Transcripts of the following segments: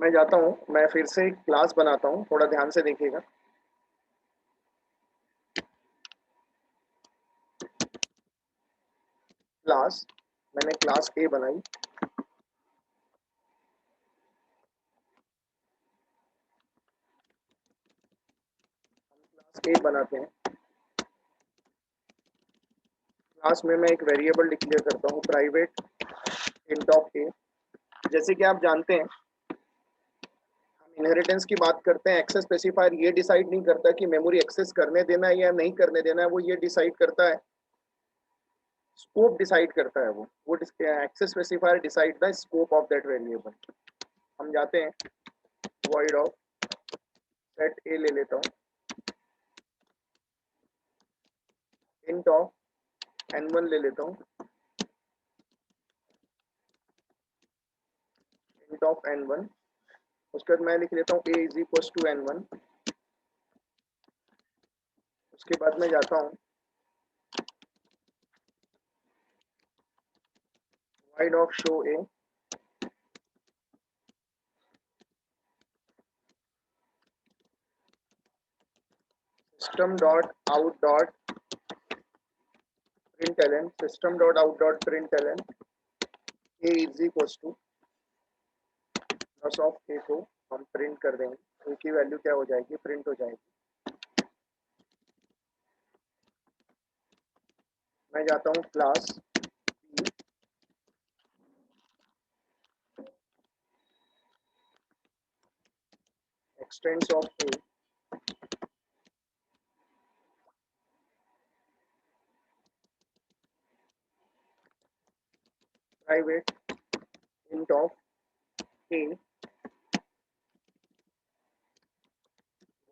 मैं जाता हूँ, मैं फिर से क्लास बनाता हूँ, थोड़ा ध्यान से देखिएगा। क्लास, मैंने क्लास ए बनाई। क्लास ए बनाते हैं। क्लास में मैं एक वेरिएबल डिक्लेयर करता हूँ, प्राइवेट इंट ऑफ ए। जैसे कि आप जानते हैं, हम इनहेरिटेंस की बात करते हैं, एक्सेस स्पेसिफायर ये डिसाइड नहीं करता कि मेमोरी एक्सेस करने देना है या नहीं करने देना है, वो ये डिसाइड करता है, स्कोप डिसाइड करता है। वो access specifier decide the scope of that variable. हम जाते हैं, वॉइड ऑफ सेट ए ले लेता हूँ, इंट ऑफ n1 ले लेता हूँ, इंट ऑफ n1। उसके बाद मैं लिख लेता हूँ a is equal to n1। उसके बाद मैं जाता हूँ, void of show a, system dot out dot println, system dot out dot println a is equal two plus of a को हम प्रिंट कर देंगे, a की वैल्यू क्या हो जाएगी, प्रिंट हो जाएगी। मैं जाता हूँ class expanse of a, private int of a,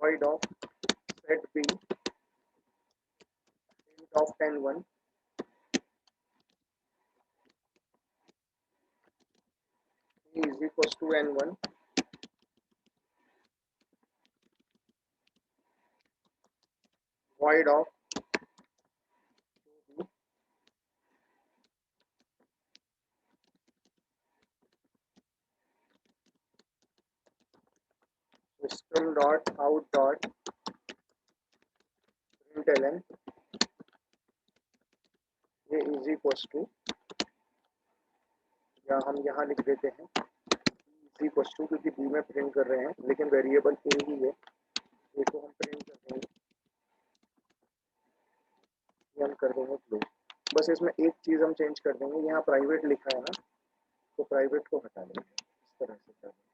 void of set b, int of n1, a is equals to n1, void of system dot out dot println a is equals to, या हम यहाँ लिख देते हैं is equal to, क्योंकि B में print कर रहे हैं लेकिन वेरिएबल ए ही है, ए को हम प्रिंट कर देंगे, ये हम कर देंगे क्लोज। बस इसमें एक चीज़ हम चेंज कर देंगे, यहाँ प्राइवेट लिखा है ना, तो प्राइवेट को हटा देंगे, इस तरह से कर देंगे।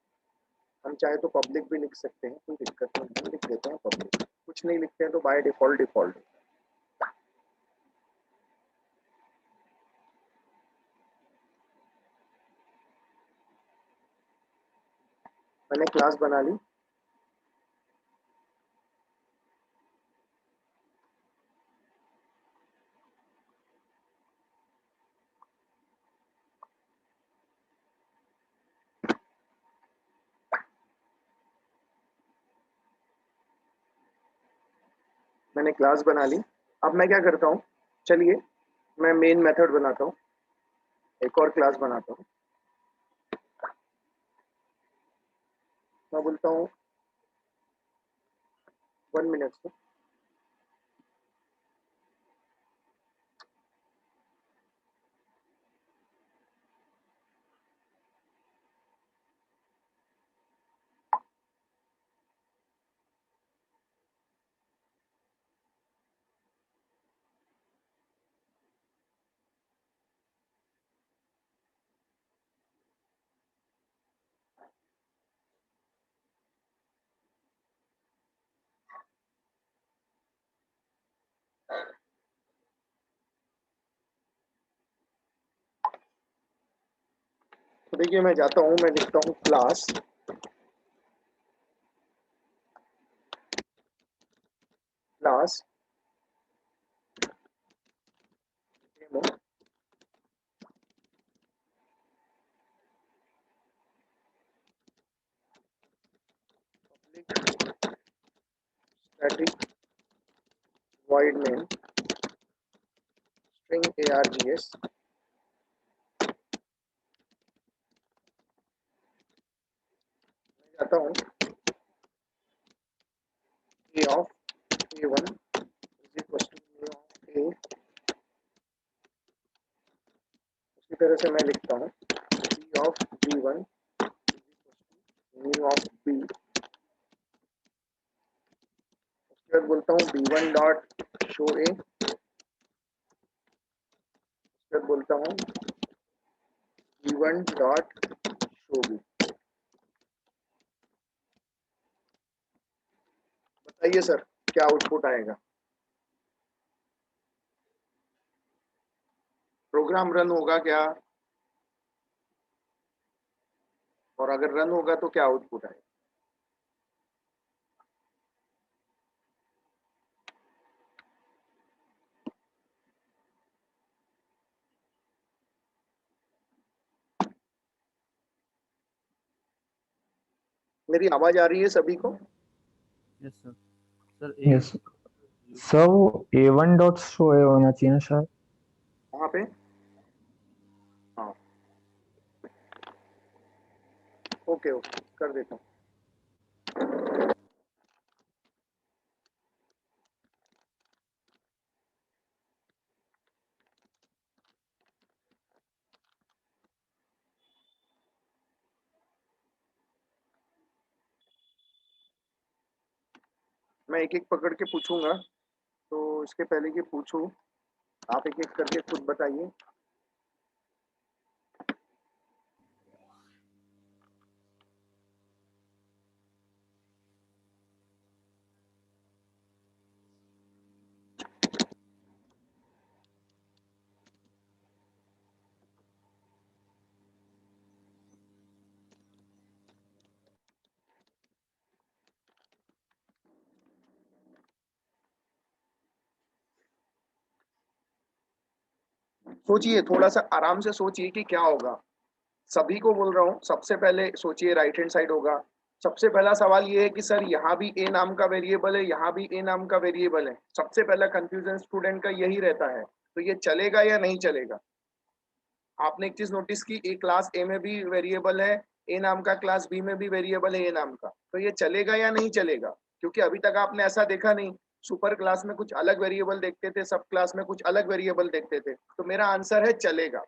हम चाहे तो पब्लिक भी लिख सकते हैं, कोई दिक्कत नहीं, हम लिख देते हैं पब्लिक। कुछ नहीं लिखते हैं तो बाय डिफॉल्ट डिफॉल्ट। मैंने क्लास बना ली। मैंने क्लास बना ली। अब मैं क्या करता हूँ, चलिए मैं मेन मेथड बनाता हूँ, एक और क्लास बनाता हूँ। मैं बोलता हूँ 1 मिनट से, तो देखिए मैं जाता हूँ, मैं लिखता हूँ class class demo, static void name string args, जाता हूँ a of a1 is equals to a of a, उसी तरह से मैं लिखता हूँ b of b1 mu of b, उसके बाद बोलता हूँ b1 डॉट शो a, उसके बाद बोलता हूँ b1 डॉट शो b। बताइए सर क्या आउटपुट आएगा? प्रोग्राम रन होगा क्या? और अगर रन होगा तो क्या आउटपुट आएगा? मेरी आवाज आ रही है सभी को? Yes sir. Sir yes sir, वो A1 डॉट शो है होना चाहिए ना शायद। वहां पे हाँ, ओके ओके कर देता हूँ। मैं एक एक पकड़ के पूछूंगा, तो इसके पहले कि पूछूं आप एक एक करके खुद बताइए। सोचिए, थोड़ा सा आराम से सोचिए कि क्या होगा। सभी को बोल रहा हूँ, सबसे पहले सोचिए राइट हैंड साइड होगा। सबसे पहला सवाल ये है कि सर यहाँ भी ए नाम का वेरिएबल है, यहाँ भी ए नाम का वेरिएबल है। सबसे पहला कंफ्यूजन स्टूडेंट का यही रहता है, तो ये चलेगा या नहीं चलेगा? आपने एक चीज नोटिस की, ए क्लास ए में भी वेरिएबल है ए नाम का, क्लास बी में भी वेरिएबल है ए नाम का, तो ये चलेगा या नहीं चलेगा? क्योंकि अभी तक आपने ऐसा देखा नहीं, सुपर क्लास में कुछ अलग वेरिएबल देखते थे, सब क्लास में कुछ अलग वेरिएबल देखते थे। तो मेरा आंसर है चलेगा,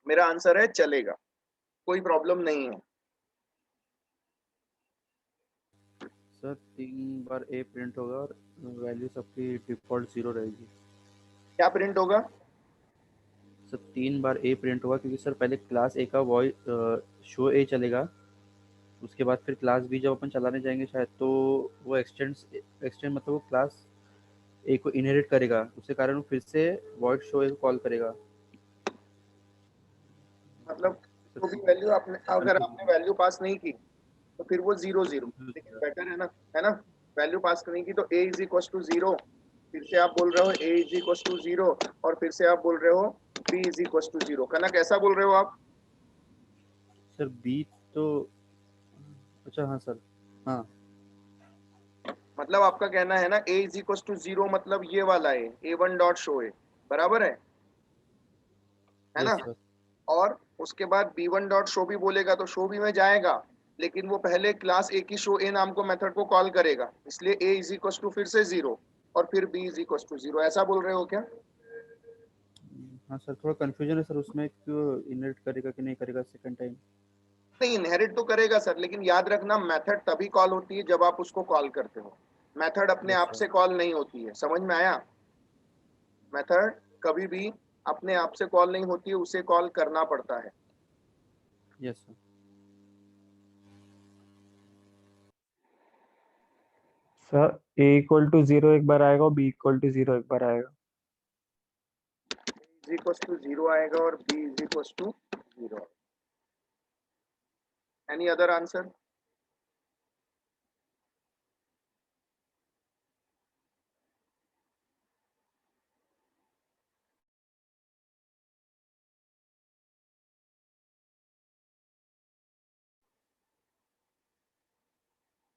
मेरा आंसर है चलेगा, कोई प्रॉब्लम नहीं है। सर 3 बार ए प्रिंट होगा और वैल्यू सबकी डिफॉल्ट 0 रहेगी। क्या प्रिंट होगा? सर 3 बार ए प्रिंट होगा क्योंकि सर पहले क्लास ए का वॉइस शो ए चलेगा, उसके बाद फिर क्लास बी जब अपन चलाने जाएंगे शायद तो वो एक्सटेंड मतलब वो क्लास ए को इनहेरिट करेगा, उसके कारण वो फिर से वॉइड शो ए को कॉल करेगा। मतलब सर जो भी वैल्यू आपने, अगर आपने कंफ्यूज वैल्यू पास नहीं की तो फिर वो जीरो जीरो, लेकिन बेटर है ना, है ना? वैल्यू पास नहीं की तो A is equal to zero, फिर से आप बोल रहे हो A is equal to zero, और फिर से आप बोल रहे हो B is equal to zero. Kanak ऐसा बोल रहे हो आप? सर बी तो अच्छा हाँ सर हाँ मतलब आपका कहना है ना ए इज इक्वल टू जीरो, मतलब ये वाला है ए वन डॉट शो है, बराबर है यस ना? सर और उसके बाद बी वन डॉट शो भी बोलेगा तो शो भी में जाएगा, लेकिन वो पहले क्लास ए की शो ए नाम को मेथड को कॉल करेगा, इसलिए ए इज इक्वल टू फिर से जीरो, और फिर b is equal to zero. ऐसा बोल रहे हो क्या? हाँ सर थोड़ा कंफ्यूजन है सर उसमें, क्यों इनहेरिट करेगा कि नहीं करेगा सेकंड टाइम। नहीं, इनहेरिट तो करेगा सर, लेकिन याद रखना मेथड तभी कॉल होती है जब आप उसको कॉल करते हो। मेथड अपने यस आप सर से कॉल नहीं होती है, समझ में आया? मेथड कभी भी अपने आप से कॉल नहीं होती है, उसे कॉल करना पड़ता है। Yes sir sir A equal to 0 एक बार आएगा और B इक्वल टू 0 एक बार आएगा। इज इक्वल टू जीरो आएगा और b is equal to zero. Any other answer?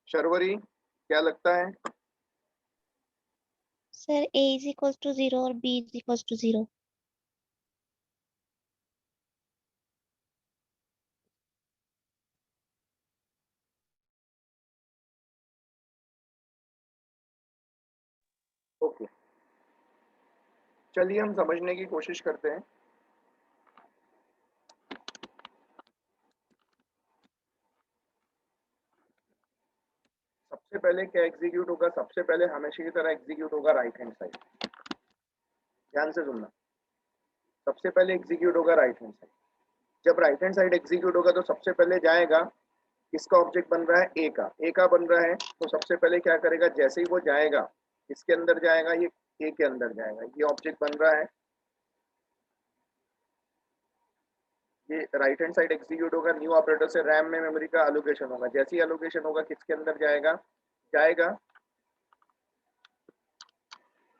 Sharvari क्या लगता है? Sir a is equal to 0 और b इज इक्वल टू 0। चलिए हम समझने की कोशिश करते हैं। सबसे पहले क्या एग्जीक्यूट होगा? सबसे पहले हमेशा की तरह एग्जीक्यूट होगा राइट हैंड साइड। ध्यान से सुनना, सबसे पहले एग्जीक्यूट होगा राइट हैंड साइड। जब राइट हैंड साइड एग्जीक्यूट होगा तो सबसे पहले जाएगा, किसका ऑब्जेक्ट बन रहा है? ए का बन रहा है, तो सबसे पहले क्या करेगा? जैसे ही वो जाएगा, इसके अंदर जाएगा, ये ए के अंदर जाएगा, ये ऑब्जेक्ट बन रहा है, ये राइट हैंड साइड एग्जीक्यूट होगा। न्यू ऑपरेटर से रैम में मेमोरी का एलोकेशन होगा। जैसे ही एलोकेशन होगा, किसके अंदर जाएगा? जाएगा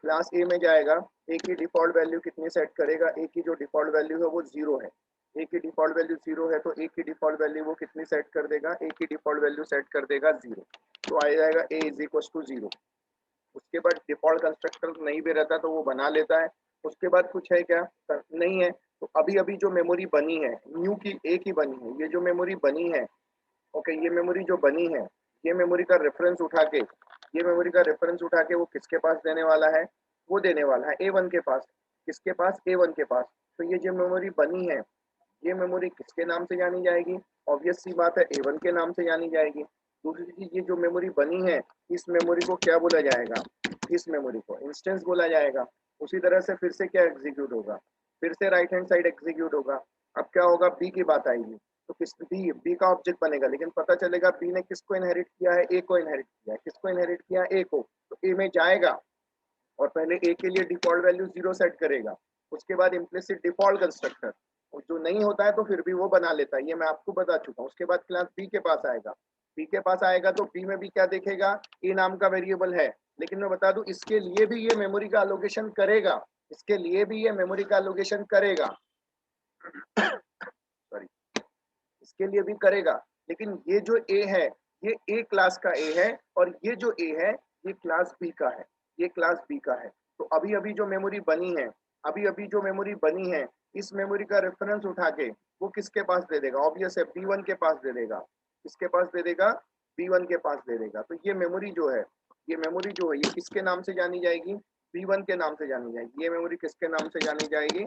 क्लास ए में जाएगा। ए की डिफॉल्ट वैल्यू कितनी सेट करेगा? ए की जो डिफॉल्ट वैल्यू है वो 0 है। ए की डिफॉल्ट वैल्यू 0 है, तो ए की डिफॉल्ट वैल्यू वो कितनी सेट कर देगा? ए की डिफॉल्ट वैल्यू सेट कर देगा 0। तो आ जाएगा ए इज इक्वल टू 0। उसके बाद डिफॉल्ट कंस्ट्रक्टर नहीं भी रहता तो वो बना लेता है। उसके बाद कुछ है क्या? नहीं है। तो अभी अभी जो मेमोरी बनी है, न्यू की ए की बनी है, ये जो मेमोरी बनी है, ओके, ये मेमोरी जो बनी है, ये मेमोरी का रेफरेंस उठा के, ये मेमोरी का रेफरेंस उठा के वो किसके पास देने वाला है? वो देने वाला है A1 के पास। किसके पास? A1 के पास। तो ये जो मेमोरी बनी है, ये मेमोरी किसके नाम से जानी जाएगी? ऑब्वियस सी बात है, A1 के नाम से जानी जाएगी। दूसरी चीज, ये जो मेमोरी बनी है, इस मेमोरी को क्या बोला जाएगा? इस मेमोरी को इंस्टेंस बोला जाएगा। उसी तरह से फिर से क्या एग्जीक्यूट होगा? फिर से राइट हैंड साइड एग्जीक्यूट होगा। अब क्या होगा? बी की बात आएगी, तो किस बी का ऑब्जेक्ट बनेगा, लेकिन पता चलेगा बी ने किसको इनहेरिट किया है? ए को इनहेरिट किया है। किसको इनहेरिट किया? ए को। तो ए में जाएगा और पहले ए के लिए डिफॉल्ट वैल्यू 0 सेट करेगा। उसके बाद इम्प्लिसिट डिफॉल्ट कंस्ट्रक्टर, और जो नहीं होता है तो फिर भी वो बना लेता है, ये मैं आपको बता चुका हूँ। उसके बाद क्लास बी के पास आएगा। बी के पास आएगा तो बी में भी क्या देखेगा? ए नाम का वेरिएबल है, लेकिन मैं बता दूं इसके लिए भी ये मेमोरी का एलोकेशन करेगा। इसके लिए भी ये मेमोरी का एलोकेशन करेगा सॉरी, इसके लिए भी करेगा। लेकिन ये जो ए है, ये ए क्लास का ए है, और ये जो ए है, ये क्लास बी का है। ये क्लास बी का है। तो अभी अभी जो मेमोरी बनी है, अभी अभी जो मेमोरी बनी है, इस मेमोरी का रेफरेंस उठा के वो किसके पास दे देगा? ऑब्वियस है, बी1 के पास दे देगा। किसके पास दे देगा? बी1 के पास दे देगा। तो ये मेमोरी जो है, ये मेमोरी जो है, ये किसके नाम से जानी जाएगी? बी1 के नाम से जानी जाएगी। ये मेमोरी किसके नाम से जानी जाएगी?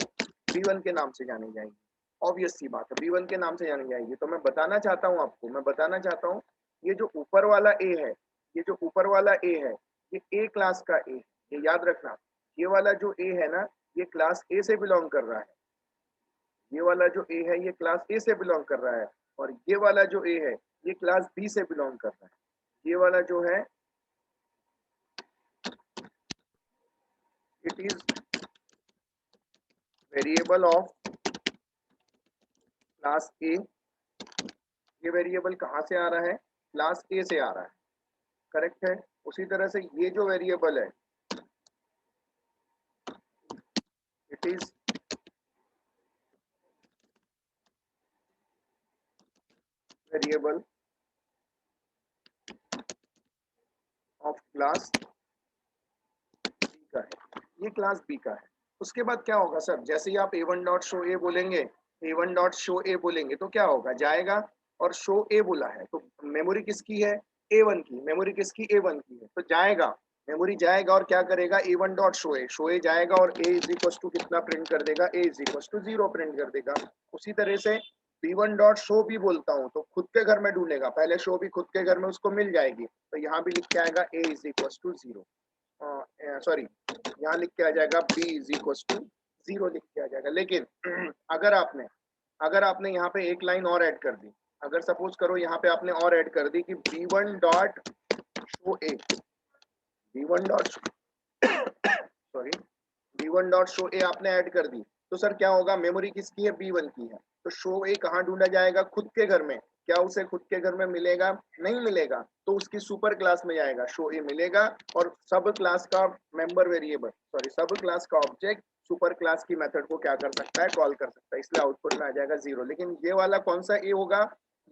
बी1 के नाम से जानी जाएगी। ऑब्वियस सी बात है, बी1 के नाम से जानी जाएगी। तो मैं बताना चाहता हूँ आपको, मैं बताना चाहता हूँ, ये जो ऊपर वाला ए है, ये जो ऊपर वाला ए है, ये ए क्लास का ए, ये याद रखना। ये वाला जो ए है ना, ये क्लास ए से बिलोंग कर रहा है। ये वाला जो ए है, ये क्लास ए से बिलोंग कर रहा है। और ये वाला जो ए है, ये क्लास बी से बिलोंग कर रहा है। ये वाला जो है, it is variable of class A. ये वेरिएबल कहाँ से आ रहा है? क्लास ए से आ रहा है। करेक्ट है। उसी तरह से ये जो वेरिएबल है, it is variable of class B का है। ये क्लास बी का है। उसके बाद क्या होगा सर? जैसे ही आप a1 डॉट शो ए बोलेंगे, a1 डॉट शो ए बोलेंगे, तो क्या होगा? जाएगा और शो ए बोला है, तो मेमोरी किसकी है? a1 की। मेमोरी किसकी? a1 की है। तो जाएगा, मेमोरी जाएगा और क्या करेगा? a1 डॉट शो ए जाएगा और a इज इक्वल टू कितना प्रिंट कर देगा? a is equal to 0 print कर देगा। उसी तरह से b1 डॉट शो भी बोलता हूँ तो खुद के घर में ढूंढेगा, पहले शो भी खुद के घर में उसको मिल जाएगी, तो यहाँ भी लिख के आएगा a is equal to 0, sorry, यहाँ लिख के आ जाएगा b इज इक्वल टू 0 लिख के आ जाएगा। लेकिन अगर आपने यहाँ पे एक लाइन और ऐड कर दी, अगर सपोज करो यहाँ पे आपने और ऐड कर दी कि b1 dot show A, b1 dot sorry, b1 dot show A आपने ऐड कर दी, तो सर क्या होगा? मेमोरी किसकी है? b1 की है। तो शो ए कहाँ ढूंढा जाएगा? खुद के घर में। क्या उसे खुद के घर में मिलेगा? नहीं मिलेगा। तो उसकी सुपर क्लास में जाएगा, शो ए मिलेगा, और सब क्लास का मेंबर वेरिएबल, सॉरी, सब क्लास का ऑब्जेक्ट सुपर क्लास की मेथड को क्या कर सकता है? कॉल कर सकता है। इसलिए आउटपुट में आ जाएगा 0। लेकिन ये वाला कौन सा ए होगा?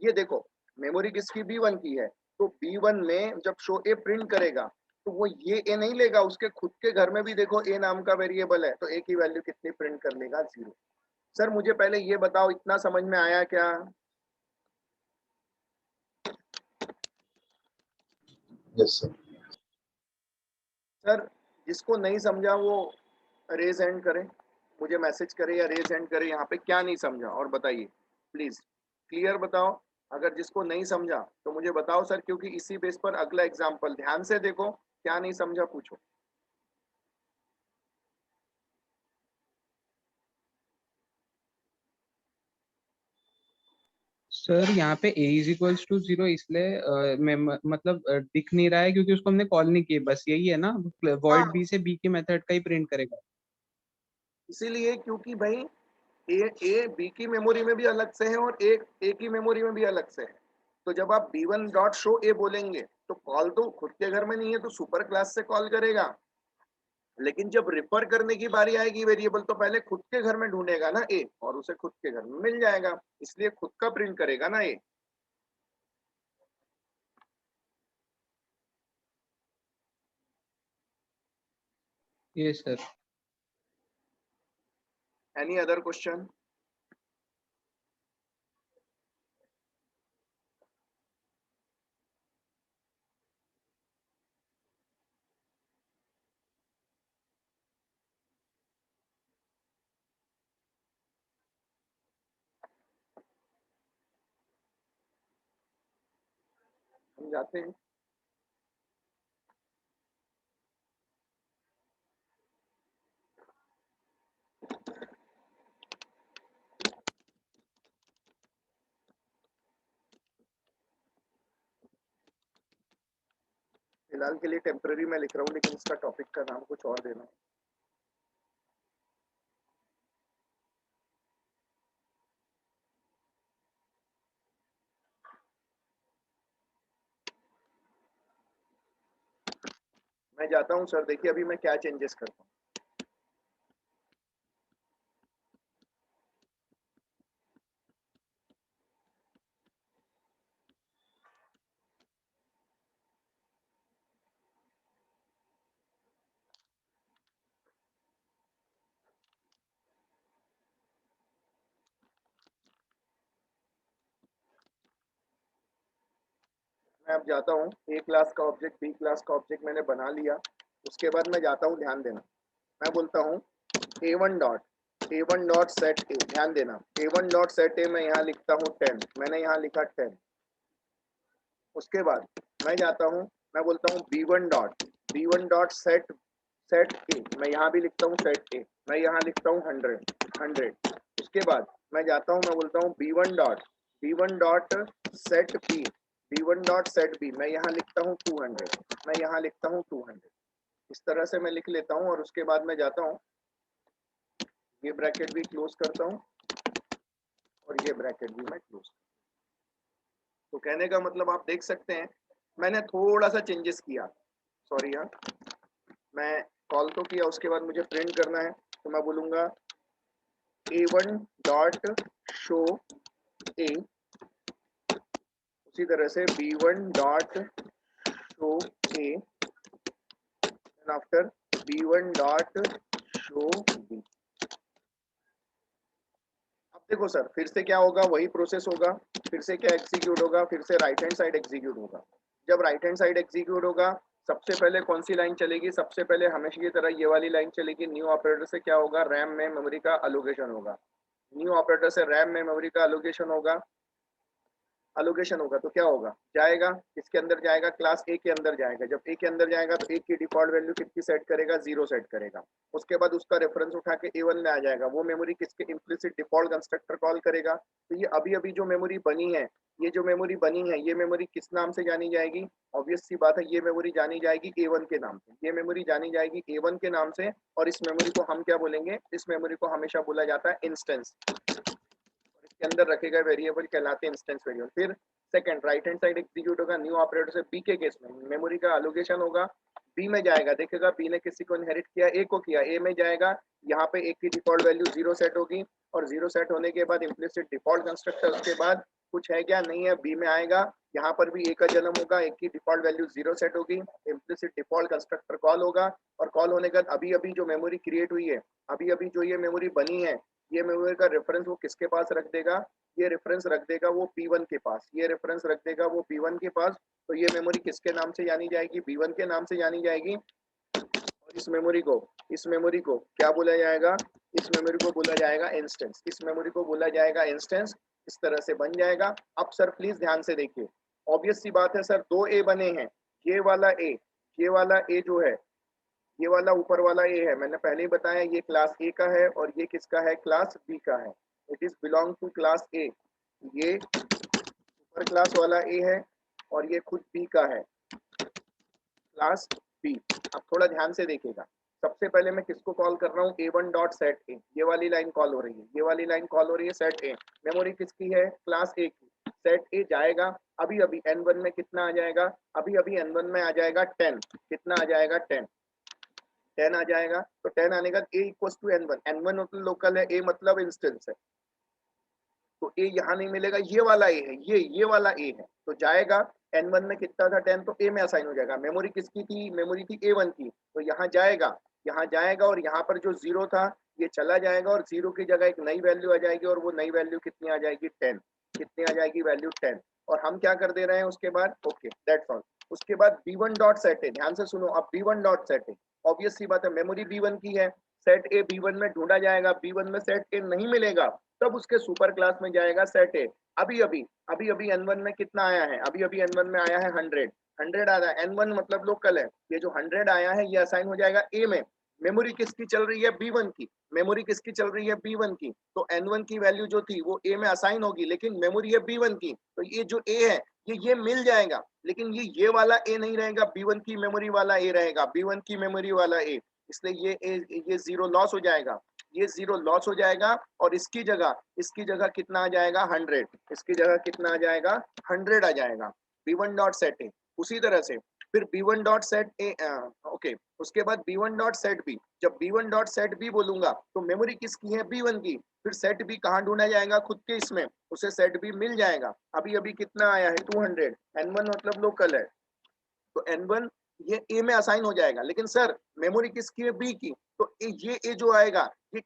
ये देखो, मेमोरी किसकी? b1 की है। तो b1 में जब शो ए प्रिंट करेगा, तो वो ये ए नहीं लेगा, उसके खुद के घर में भी देखो ए नाम का वेरिएबल है, तो ए की वैल्यू कितनी प्रिंट कर लेगा? 0। सर मुझे पहले ये बताओ, इतना समझ में आया क्या? Yes sir. सर जिसको नहीं समझा वो रेज हैंड करें, मुझे मैसेज करें या रेज हैंड करें, यहाँ पे क्या नहीं समझा और बताइए प्लीज, क्लियर बताओ। अगर जिसको नहीं समझा तो मुझे बताओ सर, क्योंकि इसी बेस पर अगला एग्जाम्पल, ध्यान से देखो, क्या नहीं समझा पूछो। सर यहाँ पे a इज इक्वल्स टू 0 इसलिए मतलब दिख नहीं रहा है क्योंकि उसको हमने कॉल नहीं किया, बस यही है ना, वॉइड हाँ b से b के मेथड का ही प्रिंट करेगा। इसीलिए क्योंकि भाई ए बी की मेमोरी में भी अलग से है और एक ए की मेमोरी में भी अलग से है। तो जब आप b1 डॉट शो ए बोलेंगे तो कॉल तो खुद के घर में नहीं है, तो सुपर क्लास से कॉल करेगा। लेकिन जब रिफर करने की बारी आएगी वेरिएबल, तो पहले खुद के घर में ढूंढेगा ना ए, और उसे खुद के घर में मिल जाएगा, इसलिए खुद का प्रिंट करेगा ना ए। ये सर। Any other question? हम जाते हैं। फिलहाल के लिए टेम्पररी मैं लिख रहा हूँ, लेकिन इसका टॉपिक का नाम कुछ और देना है। मैं जाता हूँ सर, देखिए अभी मैं क्या चेंजेस करता हूँ। मैं अब जाता हूँ, ए क्लास का ऑब्जेक्ट बी क्लास का ऑब्जेक्ट मैंने बना लिया। उसके बाद मैं जाता हूँ, ध्यान देना, मैं बोलता हूँ a1 डॉट सेट ए, ध्यान देना, a1 डॉट सेट ए मैं यहाँ लिखता हूँ 10, मैंने यहाँ लिखा 10। उसके बाद मैं जाता हूँ, मैं बोलता हूँ b1 डॉट सेट सेट ए, मैं यहाँ भी लिखता हूँ सेट ए, मैं यहाँ लिखता हूँ 100। उसके बाद मैं जाता हूँ, मैं बोलता हूँ b1 dot set B, b1 dot set B, मैं यहाँ लिखता हूँ 200, मैं यहाँ लिखता हूँ 200। इस तरह से मैं लिख लेता हूँ और उसके बाद मैं जाता हूँ, ये ब्रैकेट भी क्लोज करता हूँ और ये ब्रैकेट भी मैं क्लोज। तो कहने का मतलब आप देख सकते हैं मैंने थोड़ा सा चेंजेस किया, सॉरी यार, मैं कॉल तो किया, उसके बाद मुझे प्रिंट करना है, तो मैं बोलूंगा a1 डॉट शो ए, उसी तरह से b1 dot show A, after b1 dot show B. अब देखो सर, फिर से क्या होगा, वही प्रोसेस होगा, फिर से क्या एग्जीक्यूट होगा, फिर से राइट हैंड साइड एग्जीक्यूट होगा। जब राइट हैंड साइड एग्जीक्यूट होगा, सबसे पहले कौन सी लाइन चलेगी, सबसे पहले हमेशा की तरह ये वाली लाइन चलेगी। न्यू ऑपरेटर से क्या होगा, रैम में मेमोरी का अलोकेशन होगा। न्यू ऑपरेटर से रैम में मेमोरी का अलोकेशन होगा, तो क्या होगा, जाएगा इसके अंदर, जाएगा क्लास ए के अंदर जाएगा। जब ए के अंदर जाएगा तो ए की डिफॉल्ट वैल्यू कितनी सेट करेगा, 0 सेट करेगा। उसके बाद उसका रेफरेंस उठा के A1 में आ जाएगा, वो मेमोरी किसके इम्प्लिसिट डिफॉल्ट कंस्ट्रक्टर कॉल करेगा। तो ये अभी अभी जो मेमोरी बनी है, ये जो मेमोरी बनी है, ये मेमोरी किस नाम से जानी जाएगी, ऑब्वियस सी बात है, ये मेमोरी जानी जाएगी A1 के नाम से, ये मेमोरी जानी जाएगी A1 के नाम से। और इस मेमोरी को हम क्या बोलेंगे, इस मेमोरी को हमेशा बोला जाता है इंस्टेंस, के अंदर रखे गए वेरिएबल कहलाते हैं इंस्टेंस वेरिएबल। फिर second right hand side execute होगा न्यू ऑपरेटर से बी के केस में मेमोरी का अलोकेशन होगा, बी में जाएगा, देखेगा बी ने किसी को इनहेरिट किया, ए को किया, ए में जाएगा, यहाँ पे ए की डिफॉल्ट वैल्यू 0 सेट होगी, और 0 सेट होने के बाद इम्प्लिसिट डिफॉल्ट कंस्ट्रक्टर, उसके बाद कुछ है क्या, नहीं है, बी में आएगा, यहाँ पर भी ए का जन्म होगा, ए की डिफॉल्ट वैल्यू 0 सेट होगी, इम्प्लिसिट डिफॉल्ट कंस्ट्रक्टर कॉल होगा, और कॉल होने के बाद अभी अभी जो मेमोरी क्रिएट हुई है, अभी अभी जो ये मेमोरी बनी है, ये मेमोरी का रेफरेंस वो किसके पास रख देगा, ये रेफरेंस रख देगा वो P1 के पास, ये रेफरेंस रख देगा वो P1 के पास। तो ये मेमोरी किसके नाम से जानी जाएगी, B1 के नाम से जानी जाएगी। और इस मेमोरी को क्या बोला जाएगा? इस मेमोरी को बोला जाएगा इंस्टेंस, इस मेमोरी को बोला जाएगा इंस्टेंस। इस तरह से बन जाएगा। अब सर प्लीज ध्यान से देखिए, ऑब्वियस सी बात है सर, दो ए बने हैं, ये वाला ए जो है, ये वाला ऊपर वाला ए है, मैंने पहले ही बताया ये क्लास ए का है और ये किसका है? क्लास बी का है। It is belong to class A. ये ऊपर क्लास वाला ए है और ये खुद बी का है, क्लास बी। अब थोड़ा ध्यान से देखिएगा, सबसे पहले मैं किसको कॉल कर रहा हूँ? A1 डॉट सेट ए, ये वाली लाइन कॉल हो रही है, ये वाली लाइन कॉल हो रही है सेट ए। मेमोरी किसकी है? क्लास ए की। सेट ए जाएगा, अभी अभी N1 में कितना आ जाएगा? अभी अभी N1 में आ जाएगा 10। कितना आ जाएगा? 10 आ जाएगा। तो 10 आने का A equal to N1, N1 मतलब लोकल है, A मतलब इंस्टेंस है, तो ए यहाँ नहीं मिलेगा, ये वाला ए है, ये वाला ए है, तो जाएगा। N1 में कितना था? 10, तो ए में असाइन हो जाएगा। मेमोरी किसकी थी? मेमोरी थी A1 की, तो यहाँ जाएगा और यहाँ पर जो जीरो था ये चला जाएगा और जीरो की जगह एक नई वैल्यू आ जाएगी और वो नई वैल्यू कितनी आ जाएगी? 10। कितनी आ जाएगी? वैल्यू 10। और हम क्या कर दे रहे हैं उसके बाद? Okay, that's all. उसके बाद B1 डॉट सेट है, ध्यान से सुनो, अब B1 डॉट सेट है, ऑब्वियस सी बात है मेमोरी B1 की है, सेट ए B1 में ढूंढा जाएगा, B1 में सेट ए नहीं मिलेगा, तब उसके सुपर क्लास में जाएगा सेट ए। अभी अभी N1 में कितना आया है? अभी अभी N1 में आया है 100 आया है। N1 मतलब लोकल है, ये जो 100 आया है ये असाइन हो जाएगा ए में। मेमोरी किसकी चल रही है? B1 की। मेमोरी किसकी चल रही है? B1 की। तो N1 की वैल्यू जो थी वो ए में असाइन होगी, लेकिन मेमोरी है B1 की, तो ये जो ए है ये मिल जाएगा, लेकिन ये वाला ए नहीं रहेगा, B1 की मेमोरी वाला ए रहेगा, B1 की मेमोरी वाला ए, इसलिए ये जीरो लॉस हो जाएगा, ये जीरो लॉस हो जाएगा और इसकी जगह कितना आ जाएगा? 100। इसकी जगह कितना आ जाएगा? 100 आ जाएगा। B1 डॉट सेट ए। उसी तरह से फिर B1 डॉट सेट ए, ओके, उसके बाद B1 डॉट सेट बी। जब B1 डॉट सेट बी बोलूंगा तो मेमोरी किसकी है? B1 की। फिर सेट बी कहाँ ढूंढा जाएगा? खुद के इसमें, उसे सेट बी मिल जाएगा। अभी अभी कितना आया है? 200। N1 मतलब लोकल है, तो N1 ये ए में असाइन हो जाएगा, लेकिन सर मेमोरी किसकी है? बी की। तो ये ए जो आएगा ये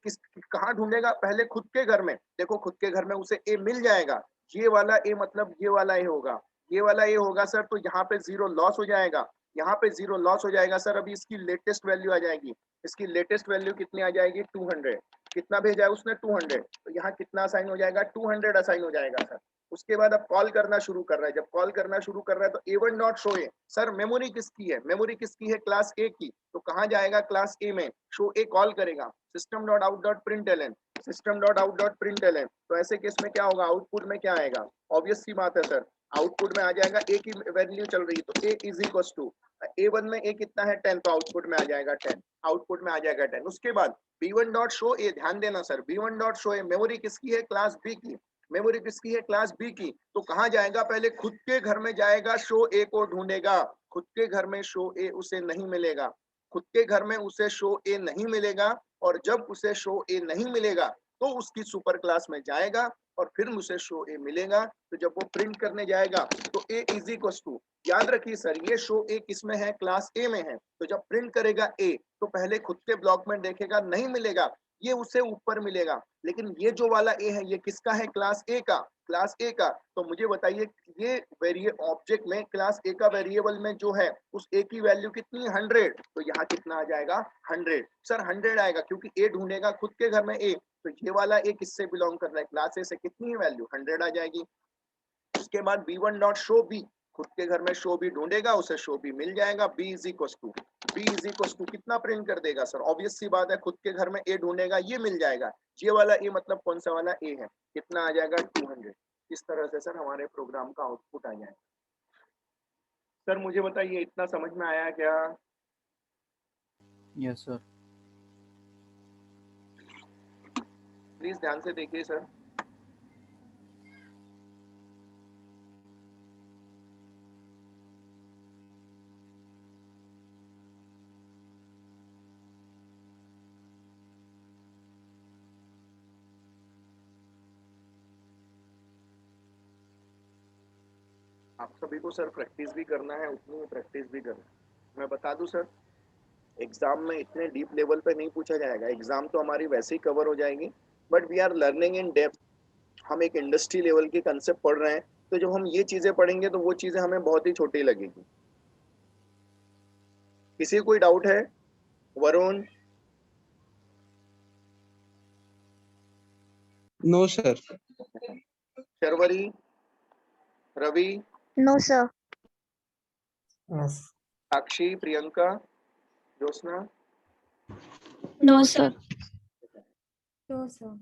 कहाँ ढूंढेगा? पहले खुद के घर में। देखो खुद के घर में उसे ए मिल जाएगा, ये वाला ए मतलब ये वाला ए होगा, ये वाला ए होगा सर, तो यहाँ पे जीरो लॉस हो जाएगा, यहाँ पे जीरो लॉस हो जाएगा सर। अभी इसकी लेटेस्ट वैल्यू आ जाएगी, इसकी लेटेस्ट वैल्यू कितनी आ जाएगी? 200। कितना भेजा है उसने? 200, तो यहाँ कितना असाइन हो जाएगा? 200 असाइन हो जाएगा सर। उसके बाद अब कॉल करना शुरू कर रहा है, जब कॉल करना शुरू कर रहा है तो A1 डॉट शो ए। सर मेमोरी किसकी है? मेमोरी किसकी है? क्लास ए की, तो कहाँ जाएगा? क्लास ए में। शो ए कॉल करेगा system dot out dot println, system dot out dot println. तो ऐसे केस में क्या होगा? आउटपुट में क्या आएगा? ऑब्वियस सी बात है सर, आउटपुट में आ जाएगा ए की वैल्यू चल रही है, तो A is equal to A1 में ए कितना है? 10, तो आउटपुट में आ जाएगा 10, आउटपुट में आ जाएगा 10। उसके बाद B1 डॉट शो ए, ध्यान देना sir, B1 dot show a memory किसकी है? क्लास बी की। मेमोरी किसकी है? क्लास बी की। तो कहाँ जाएगा? पहले खुद के घर में जाएगा, शो ए को ढूंढेगा। खुद के घर में शो ए उसे नहीं मिलेगा, खुद के घर में उसे शो ए नहीं मिलेगा, और जब उसे शो ए नहीं मिलेगा तो उसकी सुपर क्लास में जाएगा और फिर उसे शो ए मिलेगा। तो जब वो प्रिंट करने जाएगा तो ए इज इक्वल टू, याद रखिए सर, ये शो ए किस में है? क्लास ए में है। तो जब प्रिंट करेगा ए तो पहले खुद के ब्लॉक में देखेगा, नहीं मिलेगा, ये उसे ऊपर मिलेगा, लेकिन ये जो वाला ए है ये किसका है? क्लास ए का, क्लास ए का। तो मुझे बताइए ये वेरिएबल ऑब्जेक्ट में क्लास ए का वेरिएबल में जो है उस ए की वैल्यू कितनी? 100। तो यहाँ कितना आ जाएगा? 100 सर, 100 आएगा क्योंकि ए ढूंढेगा खुद के घर में ए, तो ये वाला ए किससे बिलोंग कर रहा है? क्लास ए से। कितनी वैल्यू? 100 आ जाएगी। उसके बाद B1 डॉट शो बी, खुद के घर में शो बी ढूंढेगा, उसे शो बी मिल जाएगा। बी इज इक्वल टू कितना प्रिंट कर देगा सर? ऑब्वियस सी बात है, खुद के घर में ए ढूंढेगा, ये मिल जाएगा। ये वाला ए मतलब कौन सा वाला ए है? कितना आ जाएगा? 200। इस तरह से सर हमारे प्रोग्राम का आउटपुट आ जाएगा। सर मुझे बताइए इतना समझ में आया क्या? Yes sir. प्लीज ध्यान से देखिए सर। आप सभी को सर प्रैक्टिस भी करना है, उतनी ही प्रैक्टिस भी करना है। मैं बता दूं सर, एग्जाम में इतने डीप लेवल पे नहीं पूछा जाएगा, एग्जाम तो हमारी वैसे ही कवर हो जाएगी, but we are learning in depth. हम एक इंडस्ट्री लेवल की कंसेप्ट पढ़ रहे हैं, तो जब हम ये चीजें पढ़ेंगे तो वो चीजें हमें बहुत ही छोटी लगेगी। किसी को कोई डाउट है? Varun, no sir. Sharvari, Ravi, No, sir. Yes. Sakshi, Priyanka, Jyotsna, No, sir. No, sir.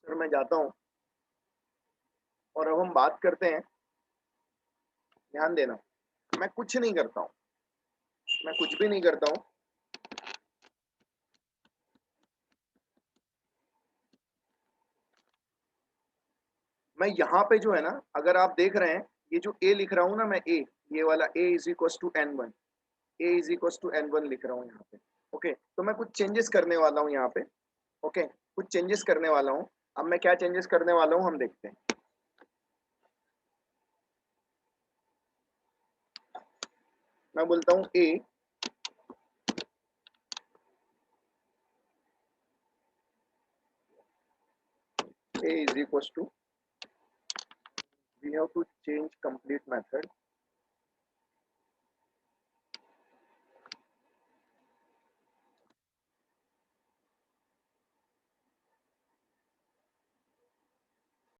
Sir मैं जाता हूँ और अब हम बात करते हैं। ध्यान देना, मैं कुछ नहीं करता हूँ, मैं कुछ भी नहीं करता हूँ। मैं यहाँ पे जो है ना, अगर आप देख रहे हैं ये जो a लिख रहा हूँ ना मैं, a ये वाला a is equal to n1, a is equal to n1 लिख रहा हूँ यहाँ पे। ओके, तो मैं कुछ चेंजेस करने वाला हूँ यहाँ पे। ओके, कुछ चेंजेस करने वाला हूँ। अब मैं क्या चेंजेस करने वाला हूँ हम देखते हैं। मैं बोलता हूँ a is equals to, we have to change complete method,